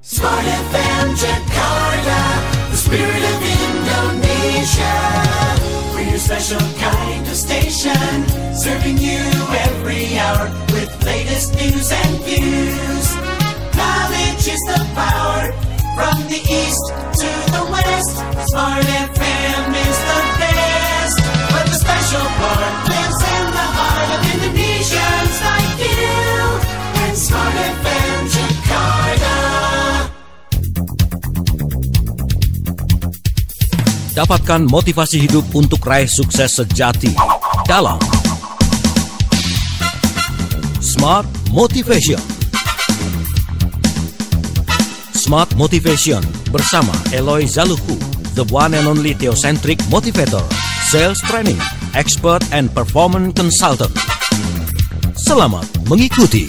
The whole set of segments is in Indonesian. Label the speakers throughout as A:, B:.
A: Smart FM Jakarta, the spirit of Indonesia. We're your special kind of station, serving you every hour with latest news and views. Knowledge is the power, from the east to the west. Smart FM is the best, but the special part lives in the heart of Indonesians like you. And Smart FM Jakarta.
B: Dapatkan motivasi hidup untuk raih sukses sejati dalam Smart Motivation. Smart Motivation bersama Eloy Zaluhu, the one and only theocentric motivator, sales training, expert and performance consultant. Selamat mengikuti.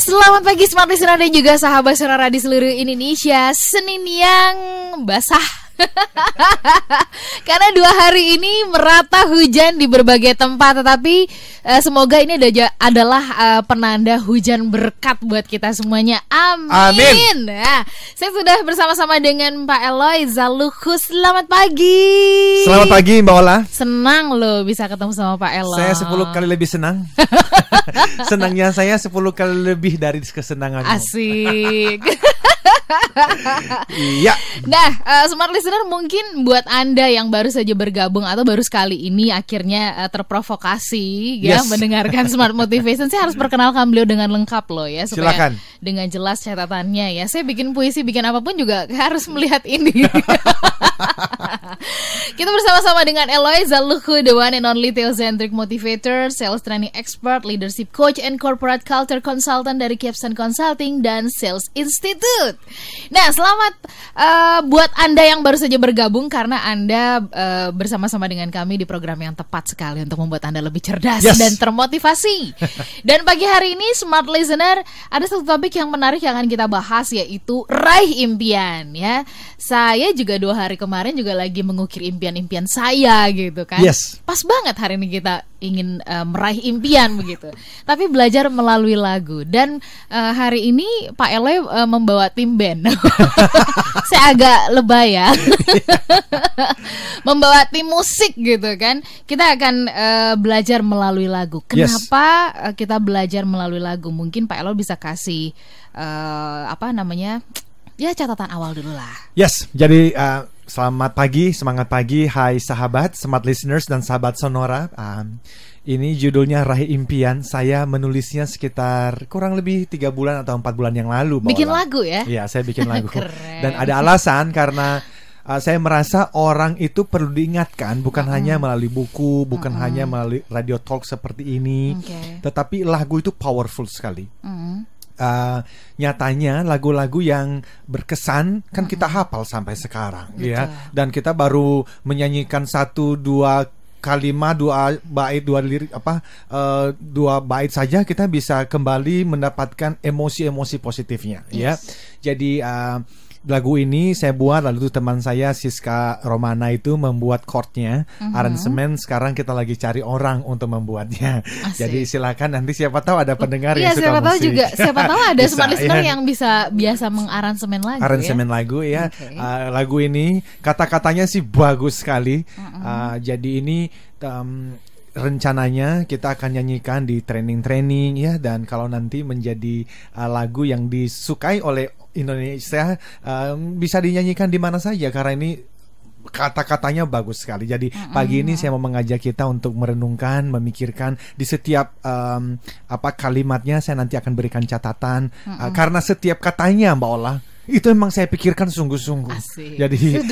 C: Selamat pagi Smart Listener dan juga sahabat sonora di seluruh Indonesia. Senin yang basah. Karena 2 hari ini merata hujan di berbagai tempat. Tetapi semoga ini adalah penanda hujan berkat buat kita semuanya. Amin. Nah, saya sudah bersama-sama dengan Pak Eloy Zaluhu. Selamat pagi.
D: Selamat pagi Mbak Ola.
C: Senang loh bisa ketemu sama Pak Eloy.
D: Saya 10 kali lebih senang. Senangnya saya 10 kali lebih dari kesenanganmu.
C: Asik.
D: Iya.
C: Nah, Smart Listener, mungkin buat Anda yang baru saja bergabung atau baru sekali ini akhirnya terprovokasi ya mendengarkan Smart Motivation, saya harus perkenalkan beliau dengan lengkap loh ya, supaya
D: silakan.
C: Dengan jelas catatannya ya. Saya bikin puisi, bikin apapun juga harus melihat ini. Kita bersama-sama dengan Eloy Zaluhu, the one and only theocentric motivator, sales training expert, leadership coach, and corporate culture consultant dari Capstan Consulting dan Sales Institute. Nah, selamat buat Anda yang baru saja bergabung, karena Anda bersama-sama dengan kami di program yang tepat sekali untuk membuat Anda lebih cerdas dan termotivasi. Dan pagi hari ini Smart Listener, ada satu topik yang menarik yang akan kita bahas, yaitu raih impian ya. Saya juga 2 hari kemarin juga lagi mengukir impian-impian saya gitu kan. Pas banget hari ini kita ingin meraih impian begitu. Tapi belajar melalui lagu. Dan hari ini Pak Eloy membawa tim band. Saya agak lebay ya. Membawa tim musik gitu kan. Kita akan belajar melalui lagu. Kenapa kita belajar melalui lagu? Mungkin Pak Eloy bisa kasih ya catatan awal dulu lah.
D: Jadi selamat pagi, semangat pagi, hai sahabat Smart Listeners dan sahabat Sonora. Ini judulnya Raih Impian. Saya menulisnya sekitar kurang lebih 3 bulan atau 4 bulan yang lalu.
C: Bikin lagu ya?
D: Iya, saya bikin lagu. Dan ada alasan karena saya merasa orang itu perlu diingatkan, bukan hanya melalui buku, bukan hanya melalui radio talk seperti ini, tetapi lagu itu powerful sekali. Nyatanya lagu-lagu yang berkesan kan kita hafal sampai sekarang. Ya, dan kita baru menyanyikan 1-2 kalimat, 2 bait, 2 lirik 2 bait saja kita bisa kembali mendapatkan emosi-emosi positifnya. Ya, jadi lagu ini saya buat, lalu teman saya Siska Romana itu membuat chordnya, aransemen. Sekarang kita lagi cari orang untuk membuatnya. Jadi silakan, nanti siapa tahu ada pendengar yang suka musik.
C: Siapa tahu ada Smart Listener yang bisa biasa mengaransemen lagu. Aransemen
D: lagu ya. Lagu ini kata-katanya sih bagus sekali. Jadi ini rencananya kita akan nyanyikan di training ya, dan kalau nanti menjadi lagu yang disukai oleh Indonesia, bisa dinyanyikan di mana saja karena ini kata-katanya bagus sekali. Jadi pagi ini saya mau mengajak kita untuk merenungkan, memikirkan di setiap kalimatnya. Saya nanti akan berikan catatan karena setiap katanya Mbak Ola itu memang saya pikirkan sungguh-sungguh. Asik. Jadi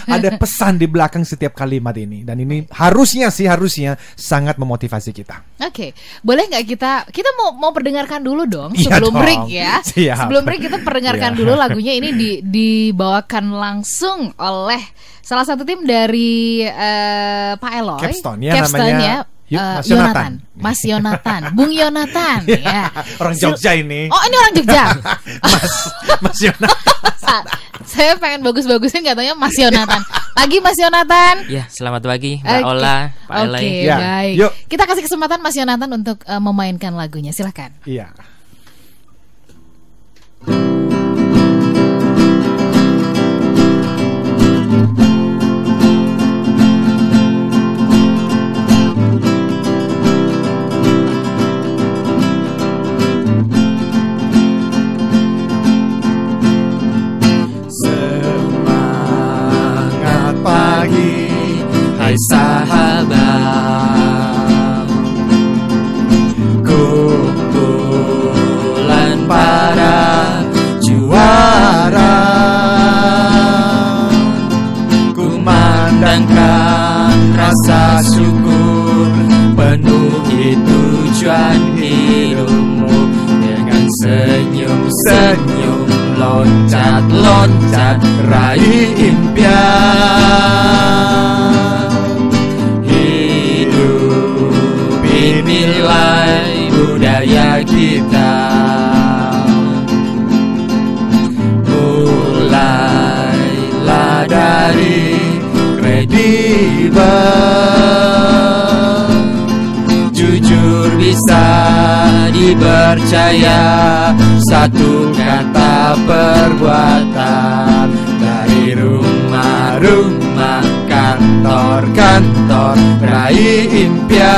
D: ada pesan di belakang setiap kalimat ini, dan ini harusnya sangat memotivasi kita.
C: Oke. Boleh nggak kita mau perdengarkan dulu dong sebelum break ya. Siap. Sebelum break kita perdengarkan dulu lagunya. Ini dibawakan langsung oleh salah satu tim dari Pak Eloy.
D: Capstan ya.
C: Mas Yonatan, Bung Yonatan ya.
D: Orang Jogja ini.
C: Oh, ini orang Jogja.
D: Mas Yonatan.
C: Saya pengen bagus-bagusin katanya Mas Yonatan. Pagi Mas Yonatan.
E: Ya, selamat pagi Mbak Ola, Pak Eloy.
C: Oke,
D: Ya,
C: baik.
D: yuk.
C: Kita kasih kesempatan Mas Yonatan untuk memainkan lagunya. Silakan.
D: Iya. Semangat pagi,
E: Hai sahabat, kumpulan para juara, kumandangkan rasa syukur, penuhi tujuan hidupmu dengan senyum-senyum, loncat-loncat, raih impian. Hidupi nilai budaya kita, mulailah dari kredibel, jujur bisa dipercaya, satu kata perbuatan, dari rumah-rumah, kantor-kantor, raih impian.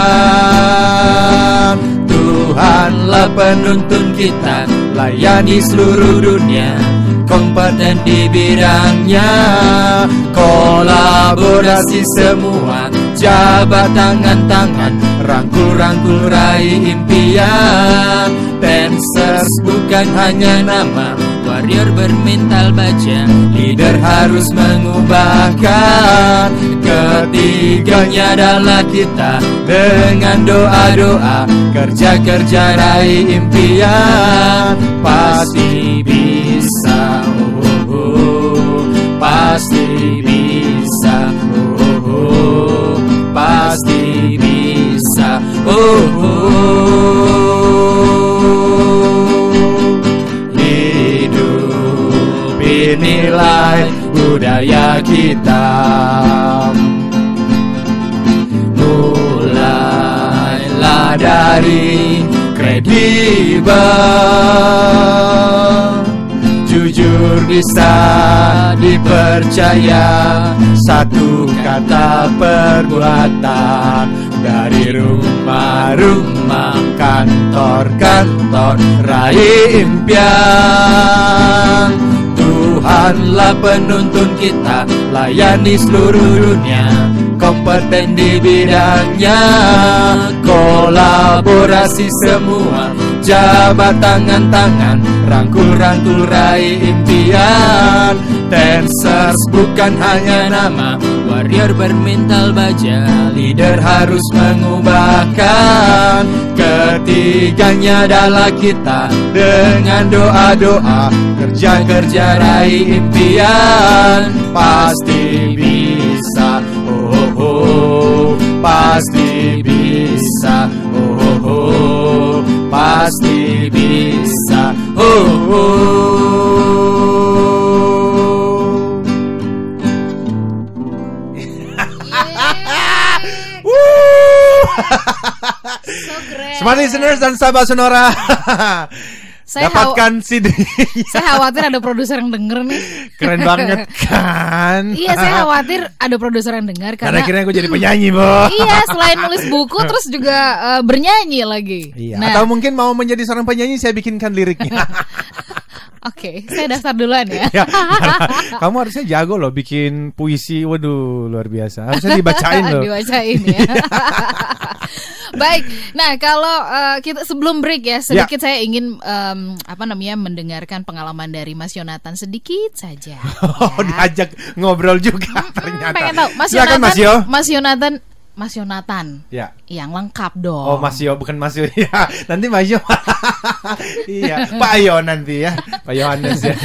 E: Tuhanlah penuntun kita, layani seluruh dunia, kompeten di bidangnya, kolaborasi semua, jabat tangan-tangan, rangkul-rangkul, raih impian. Dancers bukan hanya nama, warrior bermental baja, leader harus mengubahkan. Ketiganya adalah kita, dengan doa-doa, kerja-kerja, raih impian. Pasti bisa, oh, oh, oh. Pasti bisa, oh, oh, oh. Pasti bisa, oh, oh. Hidupi nilai budaya kita, mulailah dari kredibel, jujur bisa dipercaya, satu kata perbuatan, dari rumah-rumah, kantor-kantor, raih impian. Tuhanlah penuntun kita, layani seluruh dunia, kompeten di bidangnya, kolaborasi semua, jabat tangan-tangan, rangkul-rangkul, raih impian. Dancers bukan hanya nama, warrior bermental baja, leader harus mengubahkan. Ketiganya adalah kita, dengan doa-doa, kerja-kerja, raih impian. Pasti bisa, oh, oh, pasti bisa, oh, oh, pasti bisa, oh, oh.
C: So keren.
D: Smart listeners dan sahabat Sonora, dapatkan CD.
C: Saya khawatir ada produser yang denger nih.
D: Keren banget kan?
C: Iya, saya khawatir ada produser yang dengar
D: Karena
C: karena
D: akhirnya gue jadi penyanyi, Bo.
C: iya, selain nulis buku terus juga bernyanyi lagi.
D: Iya.
C: Nah,
D: Atau mungkin mau menjadi seorang penyanyi, saya bikinkan liriknya.
C: oke, saya daftar duluan ya.
D: Ya, kamu harusnya jago loh bikin puisi. Waduh, luar biasa. Harusnya dibacain loh.
C: Dibacain ya. Baik, nah kalau kita sebelum break ya sedikit saya ingin mendengarkan pengalaman dari Mas Yonatan sedikit saja.
D: Oh, diajak ngobrol juga ternyata.
C: Pengen tahu Mas
D: Silakan,
C: Yonatan,
D: Mas Yo.
C: Mas Yonatan.
D: Ya.
C: Yang lengkap dong.
D: Oh, Mas Yo, bukan Mas Yo. Ya, nanti Mas Yo. Iya, Pak Yo nanti ya. Pak Yohanes ya.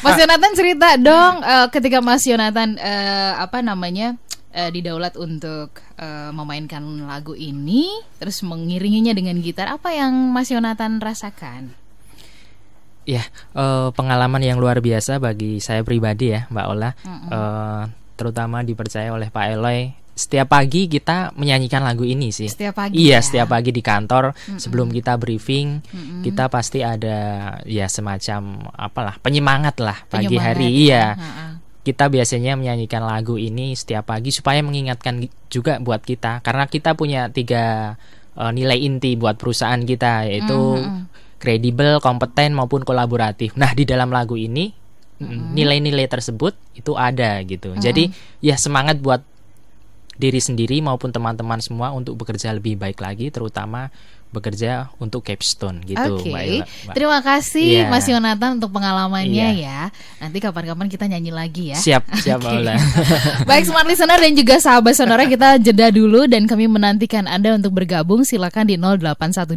C: Mas Yonatan cerita dong ketika Mas Yonatan didaulat untuk memainkan lagu ini, terus mengiringinya dengan gitar, apa yang Mas Yonatan rasakan?
E: Pengalaman yang luar biasa bagi saya pribadi ya, Mbak Ola. Terutama dipercaya oleh Pak Eloy. Setiap pagi kita menyanyikan lagu ini sih.
C: Setiap pagi.
E: Iya, setiap pagi di kantor sebelum kita briefing, kita pasti ada ya semacam apalah penyemangat lah pagi hari. Iya. Kita biasanya menyanyikan lagu ini setiap pagi supaya mengingatkan juga buat kita, karena kita punya 3 nilai inti buat perusahaan kita, yaitu kredibel, kompeten maupun kolaboratif. Nah, di dalam lagu ini nilai-nilai tersebut itu ada gitu. Jadi ya semangat buat diri sendiri maupun teman-teman semua untuk bekerja lebih baik lagi, terutama bekerja untuk Capstone gitu.
C: Oke. Terima kasih Mas Yonatan untuk pengalamannya ya. Nanti kapan-kapan kita nyanyi lagi ya.
E: Siap Mbak Ola.
C: Baik Smart Listener dan juga sahabat sonora, kita jeda dulu dan kami menantikan Anda untuk bergabung. Silakan di 0812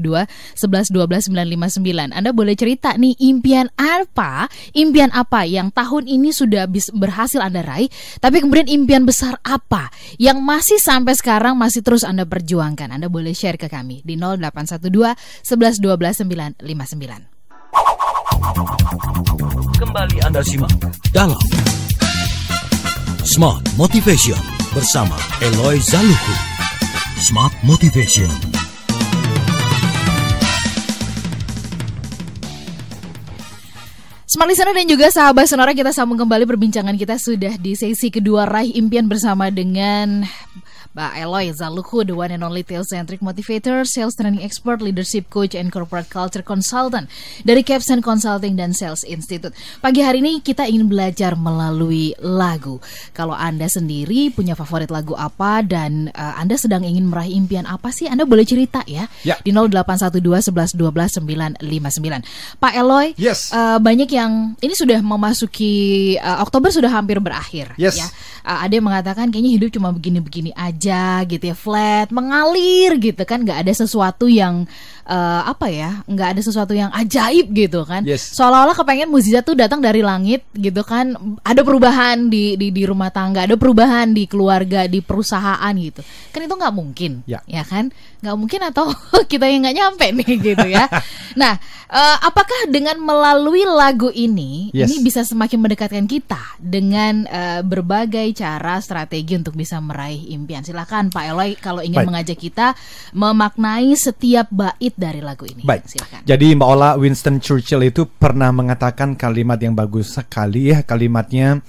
C: 11 12 959. Anda boleh cerita nih impian apa yang tahun ini sudah berhasil Anda raih, tapi kemudian impian besar apa yang masih sampai sekarang masih terus Anda perjuangkan. Anda boleh share ke kami di 0812 11 12 959.
B: Kembali Anda simak dalam Smart Motivation bersama Eloy Zaluku. Smart Motivation.
C: Smart Listener dan juga sahabat sonora, kita sambung kembali perbincangan kita sudah di sesi kedua Raih Impian bersama dengan Mbak Eloy Zaluku, the one and only Theocentric Motivator, Sales Training Expert, Leadership Coach, and Corporate Culture Consultant dari Capstone Consulting dan Sales Institute. Pagi hari ini kita ingin belajar melalui lagu. Kalau Anda sendiri punya favorit lagu apa dan Anda sedang ingin meraih impian apa sih, Anda boleh cerita ya di 0812 11 12 959. Pak Eloy, banyak yang ini sudah memasuki Oktober, sudah hampir berakhir ya. Ada yang mengatakan kayaknya hidup cuma begini-begini aja gitu ya, flat, mengalir gitu kan, nggak ada sesuatu yang nggak ada sesuatu yang ajaib gitu kan. Seolah-olah kepengen mukjizat tuh datang dari langit gitu kan, ada perubahan di rumah tangga, ada perubahan di keluarga, di perusahaan gitu kan. Itu nggak mungkin ya kan, nggak mungkin, atau kita yang nggak nyampe nih gitu ya. Nah, apakah dengan melalui lagu ini bisa semakin mendekatkan kita dengan berbagai cara, strategi untuk bisa meraih impian? Silakan Pak Eloy kalau ingin mengajak kita memaknai setiap bait dari lagu ini. Silakan.
D: Jadi Mbak Ola, Winston Churchill itu pernah mengatakan kalimat yang bagus sekali ya. Kalimatnya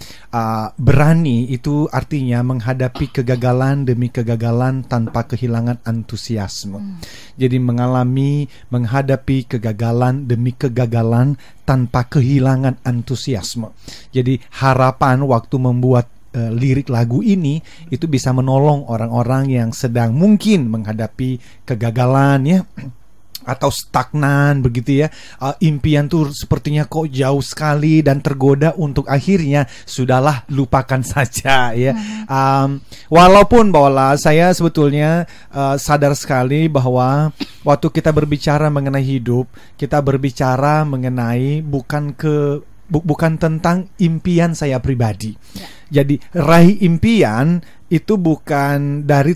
D: berani itu artinya menghadapi kegagalan demi kegagalan tanpa kehilangan antusiasme. Jadi menghadapi kegagalan demi kegagalan tanpa kehilangan antusiasme. Jadi harapan waktu membuat lirik lagu ini itu bisa menolong orang-orang yang sedang mungkin menghadapi kegagalan ya, atau stagnan begitu ya. Impian tuh sepertinya kok jauh sekali dan tergoda untuk akhirnya sudahlah, lupakan saja ya. Walaupun bahwa saya sebetulnya sadar sekali bahwa waktu kita berbicara mengenai hidup, kita berbicara mengenai bukan tentang impian saya pribadi. Jadi raih impian itu bukan dari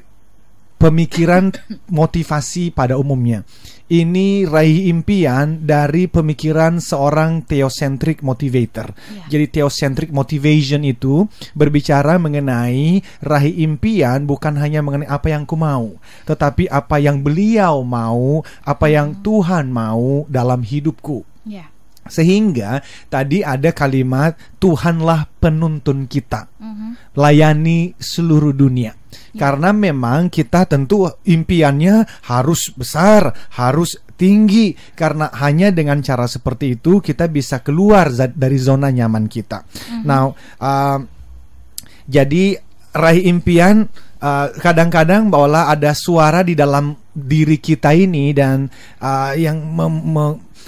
D: pemikiran motivasi pada umumnya. Ini raih impian dari pemikiran seorang theocentric motivator. Jadi theocentric motivation itu berbicara mengenai raih impian bukan hanya mengenai apa yang ku mau, tetapi apa yang beliau mau, apa yang Tuhan mau dalam hidupku. Sehingga tadi ada kalimat Tuhanlah penuntun kita, layani seluruh dunia. Karena memang kita tentu impiannya harus besar, harus tinggi, karena hanya dengan cara seperti itu kita bisa keluar dari zona nyaman kita. Jadi raih impian, kadang-kadang bahwa ada suara di dalam diri kita ini dan yang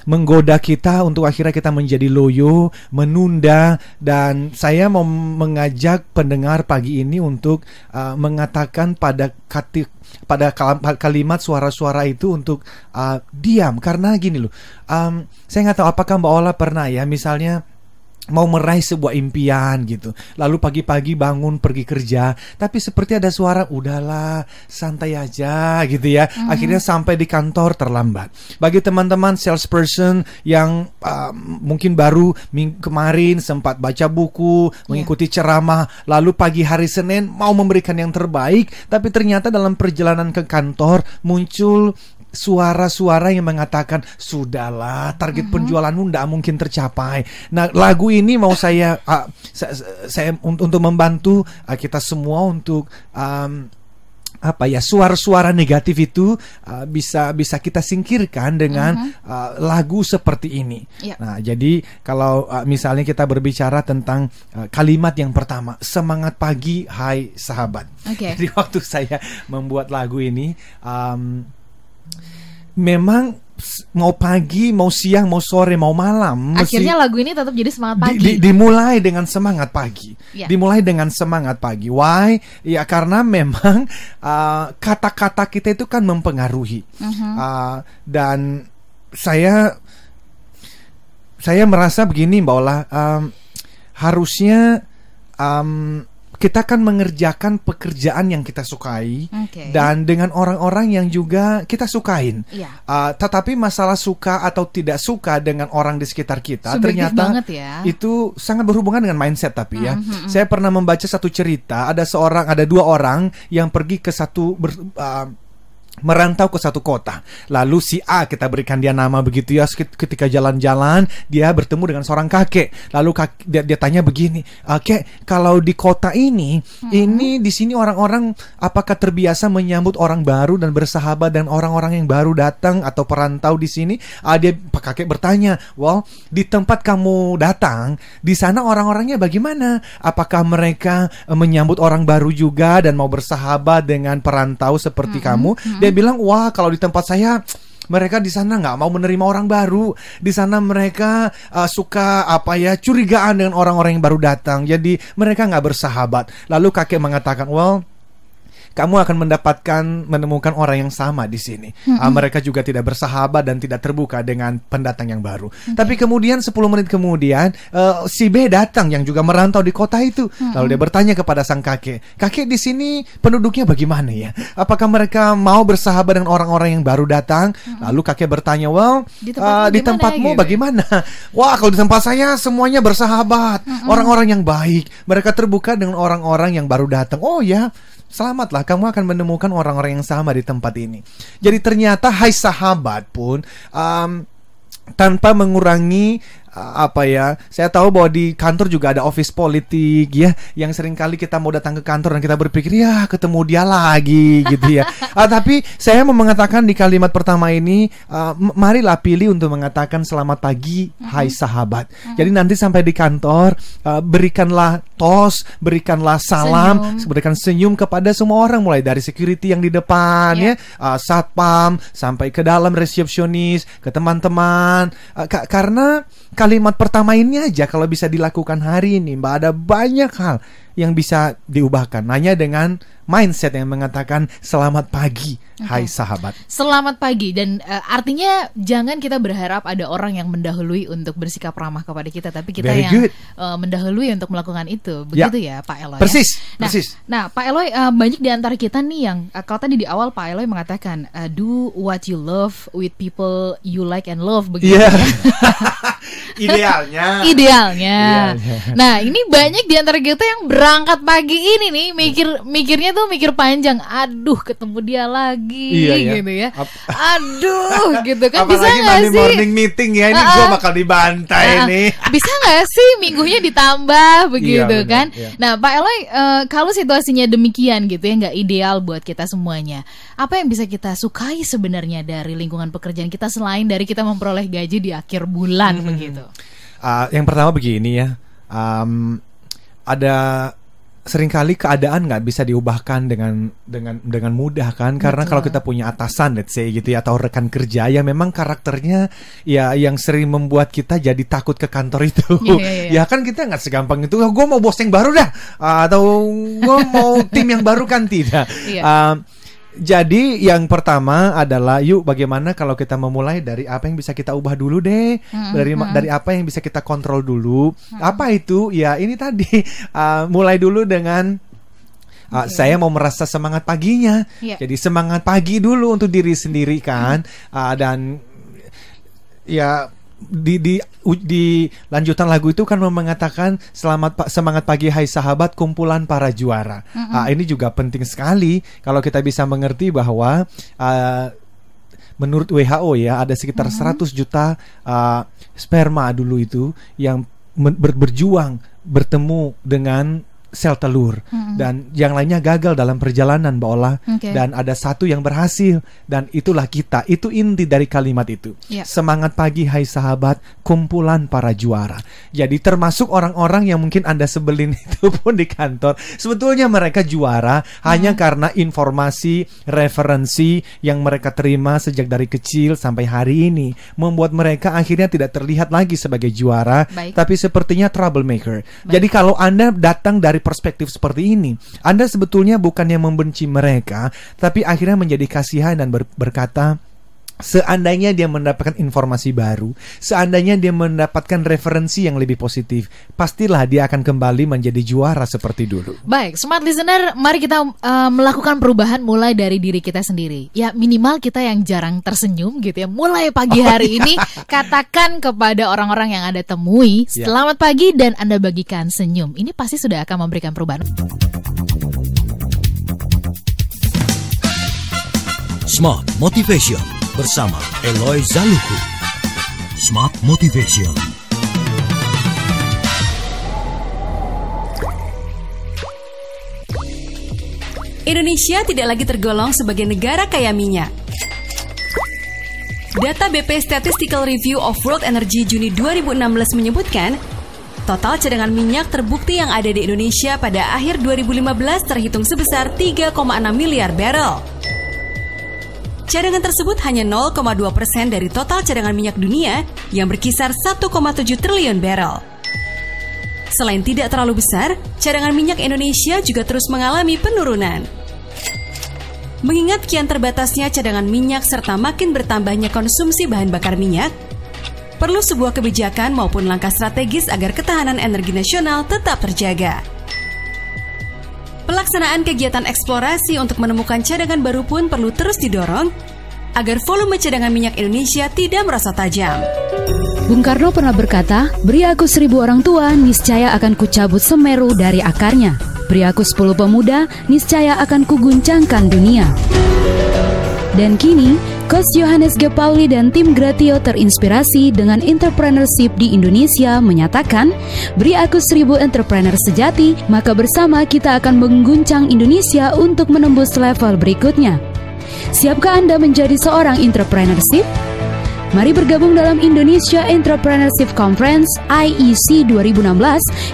D: menggoda kita untuk akhirnya kita menjadi loyo, menunda. Dan saya mau mengajak pendengar pagi ini untuk mengatakan pada kalimat suara-suara itu untuk diam. Karena gini loh, saya nggak tahu apakah Mbak Ola pernah ya, misalnya mau meraih sebuah impian gitu. Lalu pagi-pagi bangun pergi kerja, tapi seperti ada suara, udahlah santai aja gitu ya. Akhirnya sampai di kantor terlambat. Bagi teman-teman salesperson yang mungkin baru kemarin sempat baca buku, mengikuti ceramah, lalu pagi hari Senin mau memberikan yang terbaik, tapi ternyata dalam perjalanan ke kantor muncul suara-suara yang mengatakan, sudahlah, target penjualanmu tidak mungkin tercapai. Nah, lagu ini mau saya untuk membantu kita semua untuk suara-suara negatif itu bisa kita singkirkan dengan lagu seperti ini. Nah, jadi kalau misalnya kita berbicara tentang kalimat yang pertama, semangat pagi, hai sahabat. Jadi waktu saya membuat lagu ini, memang mau pagi, mau siang, mau sore, mau malam,
C: akhirnya lagu ini tetap jadi semangat pagi.
D: Dimulai dengan semangat pagi. Dimulai dengan semangat pagi. Why? Ya karena memang kata-kata kita itu kan mempengaruhi. Dan saya merasa begini, Mbak Ola, harusnya kita kan mengerjakan pekerjaan yang kita sukai dan dengan orang-orang yang juga kita sukain. Tetapi masalah suka atau tidak suka dengan orang di sekitar kita subjektif ternyata itu sangat berhubungan dengan mindset. Tapi saya pernah membaca satu cerita, ada dua orang yang pergi ke merantau ke satu kota. Lalu si A, kita berikan dia nama begitu ya, ketika jalan-jalan dia bertemu dengan seorang kakek. Lalu dia tanya begini, "Kek, kalau di kota ini di sini orang-orang apakah terbiasa menyambut orang baru dan bersahabat dengan orang-orang yang baru datang atau perantau di sini?" Kakek bertanya, "Well, di tempat kamu datang, di sana orang-orangnya bagaimana? Apakah mereka menyambut orang baru juga dan mau bersahabat dengan perantau seperti kamu?" Dia bilang, "Wah, kalau di tempat saya mereka di sana nggak mau menerima orang baru. Di sana mereka suka curigaan dengan orang-orang yang baru datang. Jadi mereka nggak bersahabat." Lalu kakek mengatakan, "Well, kamu akan menemukan orang yang sama di sini. Mereka juga tidak bersahabat dan tidak terbuka dengan pendatang yang baru." Tapi kemudian 10 menit kemudian si B datang yang juga merantau di kota itu. Lalu dia bertanya kepada sang kakek, "Kakek, di sini penduduknya bagaimana ya? Apakah mereka mau bersahabat dengan orang-orang yang baru datang?" Lalu kakek bertanya, "Well, di tempatmu bagaimana?" "Wah, kalau di tempat saya semuanya bersahabat, orang-orang yang baik. Mereka terbuka dengan orang-orang yang baru datang." "Oh ya, selamatlah, kamu akan menemukan orang-orang yang sama di tempat ini." Jadi ternyata hai sahabat pun tanpa mengurangi saya tahu bahwa di kantor juga ada office politik ya, yang seringkali kita mau datang ke kantor dan kita berpikir ya ketemu dia lagi gitu ya. Tapi saya mau mengatakan di kalimat pertama ini, marilah pilih untuk mengatakan selamat pagi hai sahabat. Jadi nanti sampai di kantor, berikanlah tos, berikanlah salam, berikan senyum kepada semua orang, mulai dari security yang di depan ya, satpam sampai ke dalam resepsionis, ke teman-teman, karena kalimat pertama ini aja kalau bisa dilakukan hari ini, Mbak, ada banyak hal yang bisa diubahkan hanya dengan mindset yang mengatakan selamat pagi hai sahabat.
C: Selamat pagi, dan artinya jangan kita berharap ada orang yang mendahului untuk bersikap ramah kepada kita, tapi kita mendahului untuk melakukan itu. Begitu ya Pak Eloy.
D: Persis.
C: Nah Pak Eloy, banyak di antara kita nih yang kalau tadi di awal Pak Eloy mengatakan do what you love with people you like and love, begitu ya. Idealnya. Nah, ini banyak di antara kita yang berangkat pagi ini nih mikirnya tuh mikir panjang. Aduh, ketemu dia lagi gitu ya. Aduh, gitu kan. Bisa nggak sih
D: morning meeting ya, ini gue bakal dibantai nih.
C: Bisa nggak sih minggunya ditambah begitu kan? Nah, Pak Eloy, kalau situasinya demikian gitu ya, nggak ideal buat kita semuanya, apa yang bisa kita sukai sebenarnya dari lingkungan pekerjaan kita selain dari kita memperoleh gaji di akhir bulan begitu?
D: Yang pertama begini ya, ada seringkali keadaan nggak bisa diubahkan dengan mudah kan, karena kalau kita punya atasan, let's say gitu ya, atau rekan kerja yang memang karakternya ya yang sering membuat kita jadi takut ke kantor itu, ya kan kita nggak segampang itu, gue mau bos yang baru dah, atau gue mau tim yang baru kan, tidak. Jadi yang pertama adalah yuk bagaimana kalau kita memulai dari apa yang bisa kita ubah dulu deh, dari apa yang bisa kita kontrol dulu. Apa itu? Ya ini tadi mulai dulu dengan saya mau merasa semangat paginya. Jadi semangat pagi dulu untuk diri sendiri kan, dan ya di lanjutan lagu itu kan mengatakan semangat pagi hai sahabat kumpulan para juara. Ini juga penting sekali kalau kita bisa mengerti bahwa menurut WHO ya ada sekitar 100 juta sperma dulu itu yang berjuang bertemu dengan sel telur, dan yang lainnya gagal dalam perjalanan Mbak Ola, dan ada satu yang berhasil, dan itulah kita. Itu inti dari kalimat itu. Semangat pagi hai sahabat kumpulan para juara. Jadi termasuk orang-orang yang mungkin Anda sebelin itu pun di kantor, sebetulnya mereka juara hanya karena informasi, referensi yang mereka terima sejak dari kecil sampai hari ini membuat mereka akhirnya tidak terlihat lagi sebagai juara, tapi sepertinya troublemaker. Jadi kalau Anda datang dari perspektif seperti ini, Anda sebetulnya bukan yang membenci mereka, tapi akhirnya menjadi kasihan dan berkata, seandainya dia mendapatkan informasi baru, seandainya dia mendapatkan referensi yang lebih positif, pastilah dia akan kembali menjadi juara seperti dulu.
C: Baik, Smart Listener, mari kita melakukan perubahan mulai dari diri kita sendiri. Ya minimal kita yang jarang tersenyum gitu ya, mulai pagi hari ini katakan kepada orang-orang yang Anda temui, selamat pagi dan Anda bagikan senyum. Ini pasti sudah akan memberikan perubahan.
B: Smart Motivation bersama Eloy Zaluku. Smart Motivation.
F: Indonesia tidak lagi tergolong sebagai negara kaya minyak. Data BP Statistical Review of World Energy Juni 2016 menyebutkan, total cadangan minyak terbukti yang ada di Indonesia pada akhir 2015 terhitung sebesar 3,6 miliar barel. Cadangan tersebut hanya 0,2% dari total cadangan minyak dunia yang berkisar 1,7 triliun barel. Selain tidak terlalu besar, cadangan minyak Indonesia juga terus mengalami penurunan. Mengingat kian terbatasnya cadangan minyak serta makin bertambahnya konsumsi bahan bakar minyak, perlu sebuah kebijakan maupun langkah strategis agar ketahanan energi nasional tetap terjaga. Pelaksanaan kegiatan eksplorasi untuk menemukan cadangan baru pun perlu terus didorong agar volume cadangan minyak Indonesia tidak merasa tajam.
G: Bung Karno pernah berkata, beri aku 1000 orang tua, niscaya akan kucabut Semeru dari akarnya. Beri aku 10 pemuda, niscaya akan kuguncangkan dunia. Dan kini, Coach Johannes G. Pauli dan tim Gratio terinspirasi dengan entrepreneurship di Indonesia menyatakan, beri aku 1000 entrepreneur sejati, maka bersama kita akan mengguncang Indonesia untuk menembus level berikutnya. Siapkah Anda menjadi seorang entrepreneurship? Mari bergabung dalam Indonesia Entrepreneurship Conference IEC 2016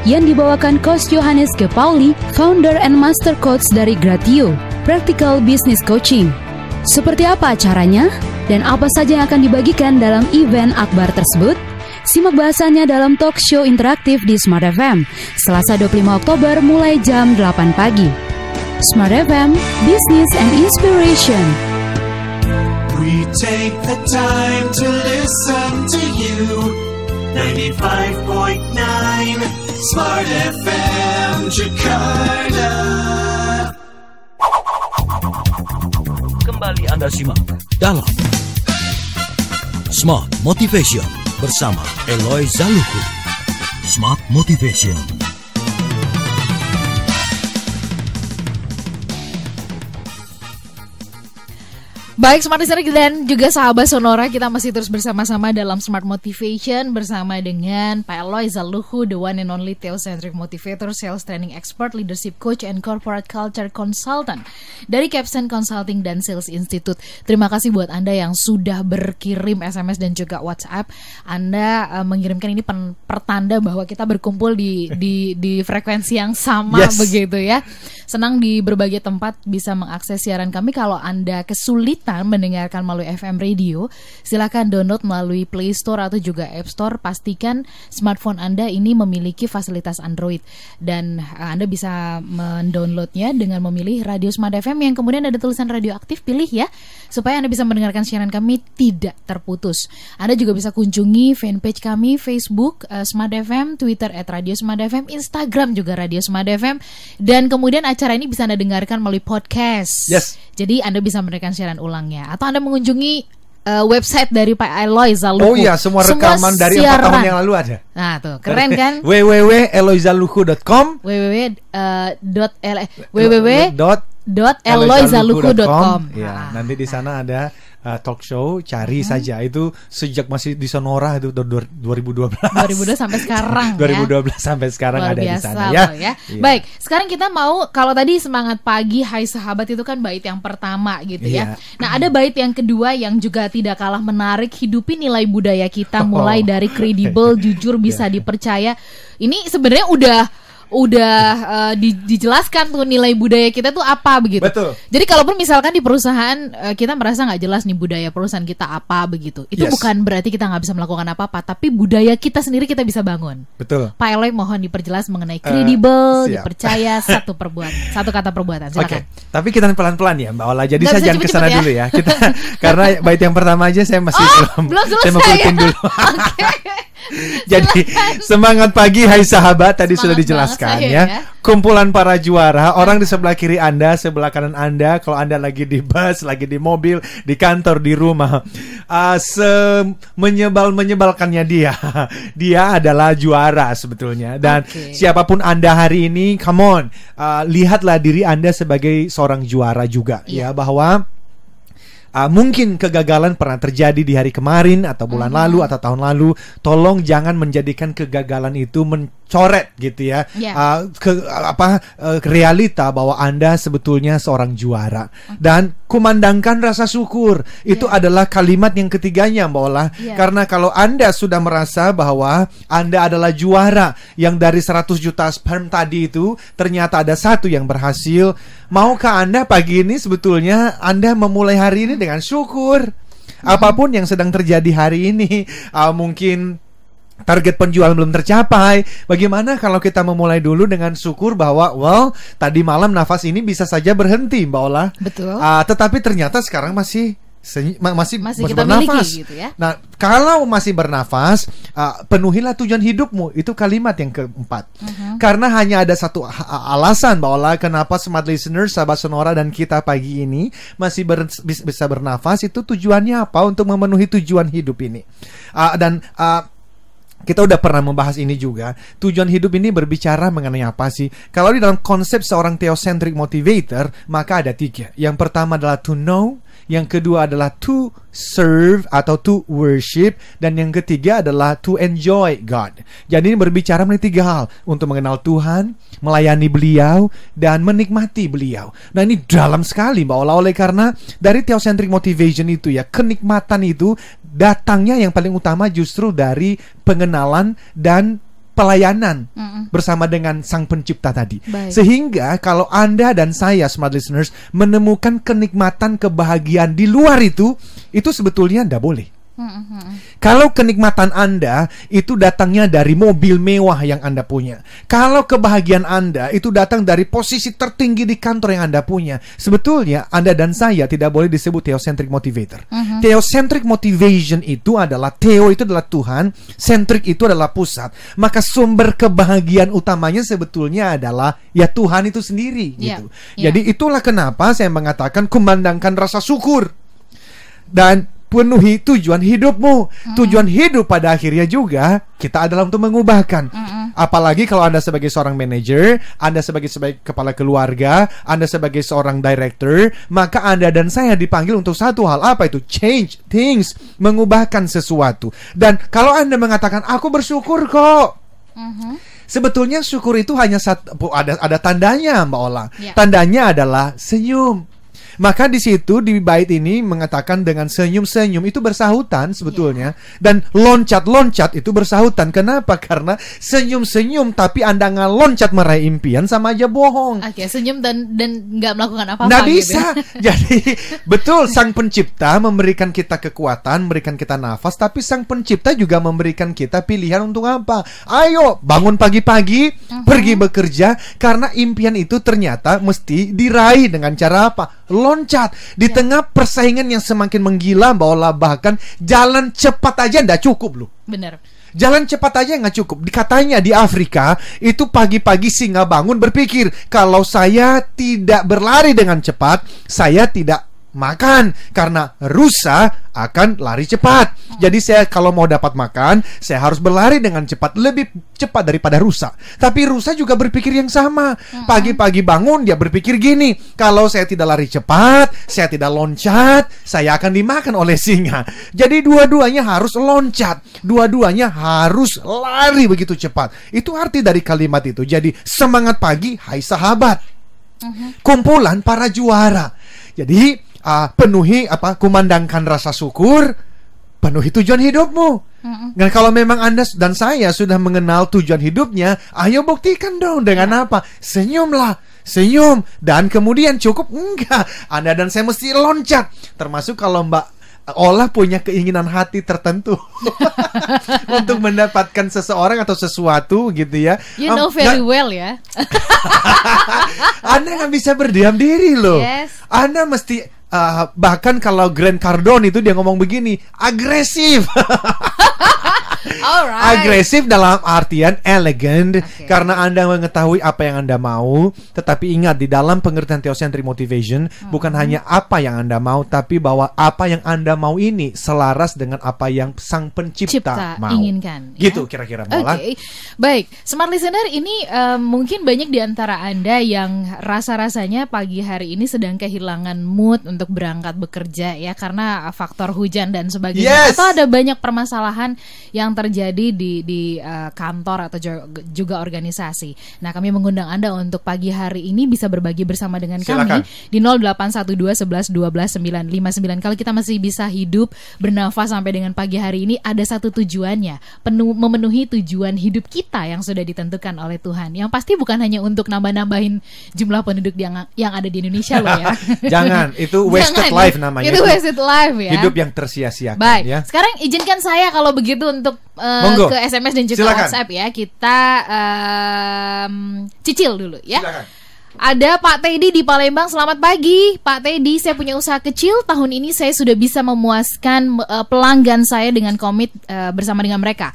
G: yang dibawakan Coach Johannes G. Pauli, founder and master coach dari Gratio, Practical Business Coaching. Seperti apa acaranya? Dan apa saja yang akan dibagikan dalam event akbar tersebut? Simak bahasannya dalam talk show interaktif di Smart FM, Selasa 25 Oktober mulai jam 8 pagi. Smart FM, Business and Inspiration.
A: We take the time to listen to you. 95.9 Smart FM Jakarta.
B: Kembali Anda simak dalam Smart Motivation bersama Eloy Zaluku. Smart Motivation.
C: Baik Smart Listener dan juga sahabat Sonora, kita masih terus bersama-sama dalam Smart Motivation bersama dengan Pak Eloy Zaluku, the one and only Theocentric Motivator, Sales Training Expert, Leadership Coach, and Corporate Culture Consultant dari Capsen Consulting dan Sales Institute. Terima kasih buat Anda yang sudah berkirim SMS dan juga WhatsApp. Anda mengirimkan ini pertanda bahwa kita berkumpul di frekuensi yang sama, begitu ya. Senang di berbagai tempat bisa mengakses siaran kami. Kalau Anda kesulitan kesulitan mendengarkan melalui FM radio, silakan download melalui Play Store atau juga App Store. Pastikan smartphone Anda ini memiliki fasilitas Android dan Anda bisa mendownloadnya dengan memilih Radio Smart FM yang kemudian ada tulisan radioaktif, pilih ya, supaya Anda bisa mendengarkan siaran kami tidak terputus. Anda juga bisa kunjungi fanpage kami, Facebook Smart FM, Twitter @Radio Smart FM, Instagram juga Radio Smart FM, dan kemudian acara ini bisa Anda dengarkan melalui podcast.
D: Yes.
C: Jadi Anda bisa mendengarkan siaran ulangnya, atau Anda mengunjungi website dari Pak Eloy Zaluhu.
D: Oh iya, semua rekaman dari 4 tahun yang lalu ada.
C: Nah tuh, keren kan?
D: www.eloyzaluhu.com
C: www.eloyzaluhu.com.
D: Ya, nanti di sana ada talk show, cari saja. Itu sejak masih di Sonora itu 2012
C: sampai sekarang
D: 2012 sampai sekarang
C: luar
D: ada
C: biasa
D: di sana
C: loh,
D: ya.
C: ya.
D: Iya.
C: Baik, sekarang kita mau, kalau tadi semangat pagi hai sahabat itu kan bait yang pertama gitu ya. Nah, ada bait yang kedua yang juga tidak kalah menarik, hidupi nilai budaya kita mulai dari kredibel, jujur, bisa dipercaya. Ini sebenarnya udah dijelaskan tuh nilai budaya kita tuh apa begitu.
D: Betul.
C: Jadi kalaupun misalkan di perusahaan kita merasa nggak jelas nih budaya perusahaan kita apa begitu, itu bukan berarti kita nggak bisa melakukan apa-apa, tapi budaya kita sendiri kita bisa bangun.
D: Betul.
C: Pak Eloy mohon diperjelas mengenai kredibel,
D: siap.
C: dipercaya, satu kata perbuatan. Silakan.
D: Oke. Tapi kita pelan-pelan ya Mbak Ola. Jadi
C: Nggak
D: saya
C: bisa
D: jangan kesana
C: cepet-cepet ya.
D: dulu ya. Kita karena bait yang pertama aja saya masih
C: belum selesai
D: saya mau kulitin
C: ya?
D: dulu.
C: Oke.
D: Jadi semangat pagi hai sahabat tadi
C: Semangat
D: sudah dijelaskan
C: banget saya,
D: ya.
C: ya.
D: Kumpulan para juara, orang di sebelah kiri Anda, sebelah kanan Anda, kalau Anda lagi di bus, lagi di mobil, di kantor, di rumah, menyebalkannya dia adalah juara sebetulnya. Dan siapapun Anda hari ini, come on, lihatlah diri Anda sebagai seorang juara juga ya, bahwa mungkin kegagalan pernah terjadi di hari kemarin atau bulan lalu atau tahun lalu. Tolong jangan menjadikan kegagalan itu mencoret gitu ya, realita bahwa Anda sebetulnya seorang juara. Dan kumandangkan rasa syukur. Itu adalah kalimat yang ketiganya Mbak Ola. Karena kalau Anda sudah merasa bahwa Anda adalah juara, yang dari 100 juta sperm tadi itu ternyata ada satu yang berhasil, maukah Anda pagi ini sebetulnya Anda memulai hari ini dengan syukur? Apapun yang sedang terjadi hari ini, mungkin target penjualan belum tercapai. Bagaimana kalau kita memulai dulu dengan syukur bahwa tadi malam nafas ini bisa saja berhenti Mbak Ola.
C: Betul.
D: Tetapi ternyata sekarang masih
C: kita
D: bernafas
C: miliki gitu ya.
D: Nah, kalau masih bernafas, penuhilah tujuan hidupmu. Itu kalimat yang keempat. Karena hanya ada satu alasan Mbak Ola, kenapa Smart Listeners, sahabat Sonora dan kita pagi ini masih bisa bernafas. Itu tujuannya apa? Untuk memenuhi tujuan hidup ini. Kita udah pernah membahas ini juga. Tujuan hidup ini berbicara mengenai apa sih? Kalau di dalam konsep seorang theocentric motivator, maka ada 3. Yang pertama adalah to know, yang kedua adalah to serve atau to worship, dan yang ketiga adalah to enjoy God. Jadi ini berbicara mengenai 3 hal: untuk mengenal Tuhan, melayani Beliau, dan menikmati Beliau. Nah, ini dalam sekali Mbak Ola. Oleh karena dari theocentric motivation itu ya, kenikmatan itu datangnya yang paling utama justru dari pengenalan dan pelayanan bersama dengan Sang Pencipta tadi. Sehingga kalau Anda dan saya Smart Listeners menemukan kenikmatan, kebahagiaan di luar itu sebetulnya tidak boleh. Kalau kenikmatan Anda itu datangnya dari mobil mewah yang Anda punya, kalau kebahagiaan Anda itu datang dari posisi tertinggi di kantor yang Anda punya, sebetulnya Anda dan saya tidak boleh disebut theocentric motivator. Theocentric motivation itu adalah Theo itu adalah Tuhan, centric itu adalah pusat. Maka sumber kebahagiaan utamanya sebetulnya adalah ya Tuhan itu sendiri gitu. Jadi itulah kenapa saya mengatakan kumandangkan rasa syukur dan penuhi tujuan hidupmu. Tujuan hidup pada akhirnya juga kita adalah untuk mengubahkan. Apalagi kalau Anda sebagai seorang manajer, Anda sebagai kepala keluarga, Anda sebagai seorang director, maka Anda dan saya dipanggil untuk satu hal. Apa itu? Change things, mengubahkan sesuatu. Dan kalau Anda mengatakan aku bersyukur kok, sebetulnya syukur itu hanya ada tandanya Mbak Ola. Tandanya adalah senyum. Maka di situ di bait ini mengatakan dengan senyum-senyum itu bersahutan sebetulnya, dan loncat-loncat itu bersahutan. Kenapa? Karena senyum-senyum tapi Anda nggak loncat meraih impian sama aja bohong.
C: Oke, senyum dan nggak melakukan apa-apa.
D: Nggak
C: gitu.
D: bisa. Jadi betul, Sang Pencipta memberikan kita kekuatan, memberikan kita nafas, tapi Sang Pencipta juga memberikan kita pilihan untuk apa? Ayo bangun pagi-pagi, pergi bekerja, karena impian itu ternyata mesti diraih dengan cara apa? Loncat. Di tengah persaingan yang semakin menggila, bahkan jalan cepat aja nggak cukup loh.
C: Bener.
D: Jalan cepat aja nggak cukup. Katanya di Afrika itu pagi-pagi singa bangun berpikir, kalau saya tidak berlari dengan cepat, saya tidak makan, karena rusa akan lari cepat. Jadi saya kalau mau dapat makan, saya harus berlari dengan cepat, lebih cepat daripada rusa. Tapi rusa juga berpikir yang sama. Pagi-pagi bangun dia berpikir gini, kalau saya tidak lari cepat, saya tidak loncat, saya akan dimakan oleh singa. Jadi dua-duanya harus loncat, dua-duanya harus lari begitu cepat. Itu arti dari kalimat itu. Jadi semangat pagi, hai sahabat. Kumpulan para juara. Jadi penuhi kumandangkan rasa syukur, penuhi tujuan hidupmu. Dan kalau memang Anda dan saya sudah mengenal tujuan hidupnya, ayo buktikan dong dengan apa? Senyumlah, senyum. Dan kemudian cukup? Enggak, Anda dan saya mesti loncat. Termasuk kalau Mbak Ola punya keinginan hati tertentu untuk mendapatkan seseorang atau sesuatu gitu ya.
C: You know very well ya.
D: Anda nggak bisa berdiam diri loh.
C: Yes.
D: Anda mesti bahkan kalau Grant Cardone itu dia ngomong begini, agresif.
C: Alright.
D: Agresif dalam artian elegant, karena Anda mengetahui apa yang Anda mau. Tetapi ingat, di dalam pengertian theocentric motivation, bukan hanya apa yang Anda mau, tapi bahwa apa yang Anda mau ini selaras dengan apa yang Sang Pencipta mau
C: inginkan.
D: Gitu kira-kira Mola.
C: Baik, smart listener, ini mungkin banyak di antara Anda yang rasa-rasanya pagi hari ini sedang kehilangan mood untuk berangkat bekerja ya, karena faktor hujan dan sebagainya. Atau ada banyak permasalahan yang terjadi di kantor atau juga organisasi. Nah, kami mengundang Anda untuk pagi hari ini bisa berbagi bersama dengan kami di 0812 11 12 959. Kalau kita masih bisa hidup, bernafas sampai dengan pagi hari ini, ada satu tujuannya, memenuhi tujuan hidup kita yang sudah ditentukan oleh Tuhan. Yang pasti bukan hanya untuk nambah-nambahin jumlah penduduk yang ada di Indonesia loh ya.
D: Jangan, itu wasted life namanya.
C: Itu wasted life ya.
D: Hidup yang tersia-siakan.
C: Baik,
D: ya.
C: Sekarang izinkan saya kalau begitu untuk ke SMS dan juga WhatsApp ya. Kita cicil dulu ya.
D: Silakan.
C: Ada Pak Teddy di Palembang. Selamat pagi Pak Teddy, saya punya usaha kecil. Tahun ini saya sudah bisa memuaskan pelanggan saya dengan komit bersama dengan mereka.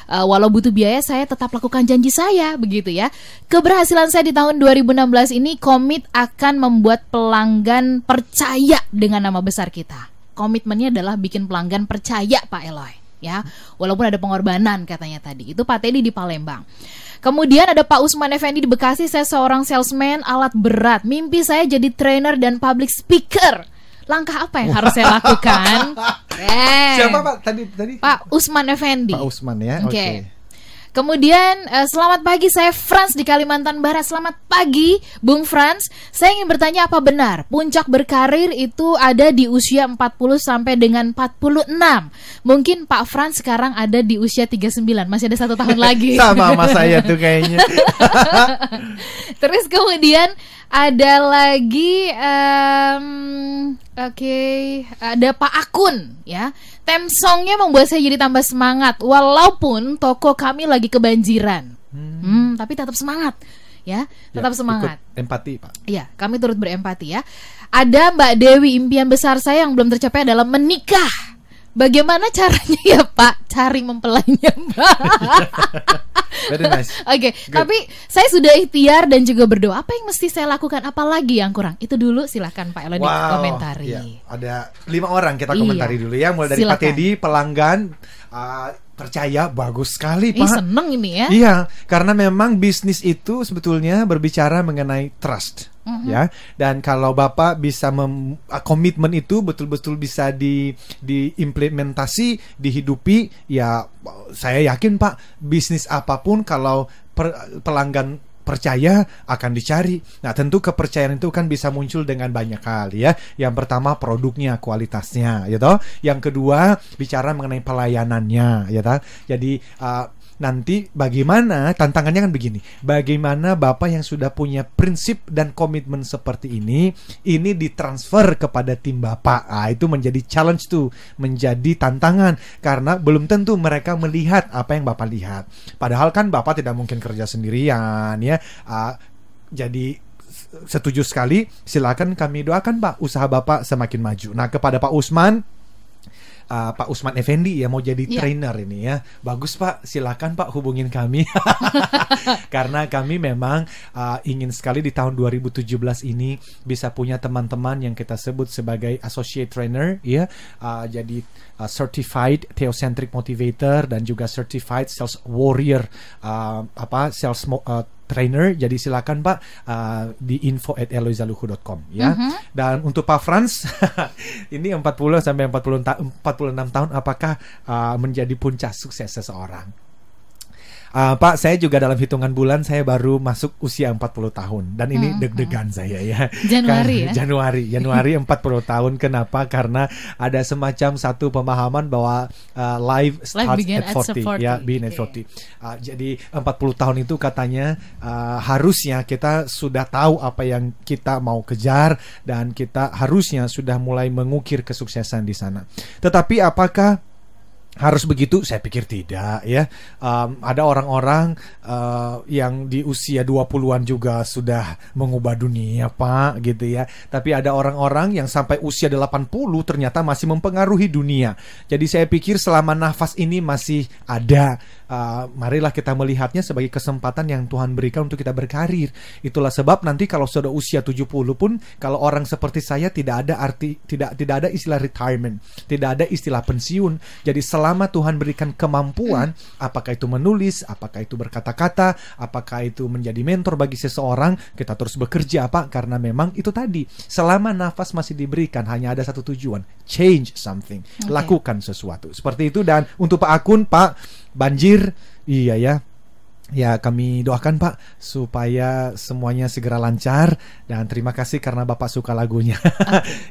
C: Walau butuh biaya, saya tetap lakukan janji saya, begitu ya. Keberhasilan saya di tahun 2016 ini komit akan membuat pelanggan percaya dengan nama besar kita. Komitmennya adalah bikin pelanggan percaya Pak Eloy ya, walaupun ada pengorbanan katanya tadi. Itu Pak Teddy di Palembang. Kemudian ada Pak Usman Effendi di Bekasi. Saya seorang salesman alat berat. Mimpi saya jadi trainer dan public speaker. Langkah apa yang harus saya lakukan?
D: Siapa Pak tadi?
C: Pak Usman Effendi.
D: Pak Usman ya. Oke.
C: Kemudian selamat pagi, saya Frans di Kalimantan Barat. Selamat pagi Bung Frans. Saya ingin bertanya, apa benar puncak berkarir itu ada di usia 40 sampai dengan 46? Mungkin Pak Frans sekarang ada di usia 39. Masih ada 1 tahun lagi.
D: Sama saya tuh kayaknya.
C: Terus kemudian ada lagi ada Pak Akun ya. Theme songnya membuat saya jadi tambah semangat walaupun toko kami lagi kebanjiran. Tapi tetap semangat ya, tetap semangat.
D: Ikut empati Pak.
C: Iya, kami turut berempati ya. Ada Mbak Dewi, impian besar saya yang belum tercapai adalah menikah. Bagaimana caranya ya Pak cari mempelainya Mbak?
D: Very nice.
C: Oke, tapi saya sudah ikhtiar dan juga berdoa. Apa yang mesti saya lakukan? Apalagi yang kurang? Itu dulu silakan Pak Elo dikomentari.
D: Iya. Ada 5 orang kita komentari dulu ya. Mulai dari silakan. Pak Teddy, pelanggan percaya, bagus sekali Pak.
C: Seneng ini ya.
D: Iya, karena memang bisnis itu sebetulnya berbicara mengenai trust. Ya, dan kalau Bapak bisa komitmen itu betul-betul bisa diimplementasi, dihidupi, ya saya yakin Pak, bisnis apapun kalau pelanggan percaya akan dicari. Nah, tentu kepercayaan itu kan bisa muncul dengan banyak hal ya. Yang pertama produknya, kualitasnya, ya toh. Yang kedua bicara mengenai pelayanannya, ya toh. Jadi nanti bagaimana, tantangannya kan begini, bagaimana Bapak yang sudah punya prinsip dan komitmen seperti ini ditransfer kepada tim Bapak. Itu menjadi challenge tuh, menjadi tantangan, karena belum tentu mereka melihat apa yang Bapak lihat. Padahal kan Bapak tidak mungkin kerja sendirian ya. Jadi setuju sekali, silakan kami doakan Pak, usaha Bapak semakin maju. Nah, kepada Pak Usman, Pak Usman Effendi ya mau jadi trainer ini ya. Bagus Pak, silakan Pak hubungin kami. Karena kami memang ingin sekali di tahun 2017 ini bisa punya teman-teman yang kita sebut sebagai associate trainer ya. Jadi certified theocentric motivator dan juga certified sales warrior sales trainer. Jadi silakan Pak di info@eloizaluhu.com ya. Dan untuk Pak Frans ini 40 sampai 46 tahun apakah menjadi puncak sukses seseorang? Pak, saya juga dalam hitungan bulan saya baru masuk usia 40 tahun dan ini deg-degan saya ya. Januari 40 tahun. Kenapa? Karena ada semacam satu pemahaman bahwa life starts at 40 ya, begin at 40. Jadi 40 tahun itu katanya harusnya kita sudah tahu apa yang kita mau kejar dan kita harusnya sudah mulai mengukir kesuksesan di sana. Tetapi apakah harus begitu? Saya pikir tidak ya. Ada orang-orang yang di usia 20-an juga sudah mengubah dunia Pak gitu ya. Tapi ada orang-orang yang sampai usia 80 ternyata masih mempengaruhi dunia. Jadi saya pikir selama nafas ini masih ada, marilah kita melihatnya sebagai kesempatan yang Tuhan berikan untuk kita berkarir. Itulah sebab nanti kalau sudah usia 70 pun, kalau orang seperti saya tidak ada istilah retirement, tidak ada istilah pensiun. Jadi selama Tuhan berikan kemampuan, apakah itu menulis, apakah itu berkata-kata, apakah itu menjadi mentor bagi seseorang, kita terus bekerja Pak, karena memang itu tadi, selama nafas masih diberikan hanya ada satu tujuan, change something, lakukan sesuatu. Seperti itu. Dan untuk Pak Akun, Pak, banjir, iya ya. Ya, kami doakan Pak supaya semuanya segera lancar, dan terima kasih karena Bapak suka lagunya.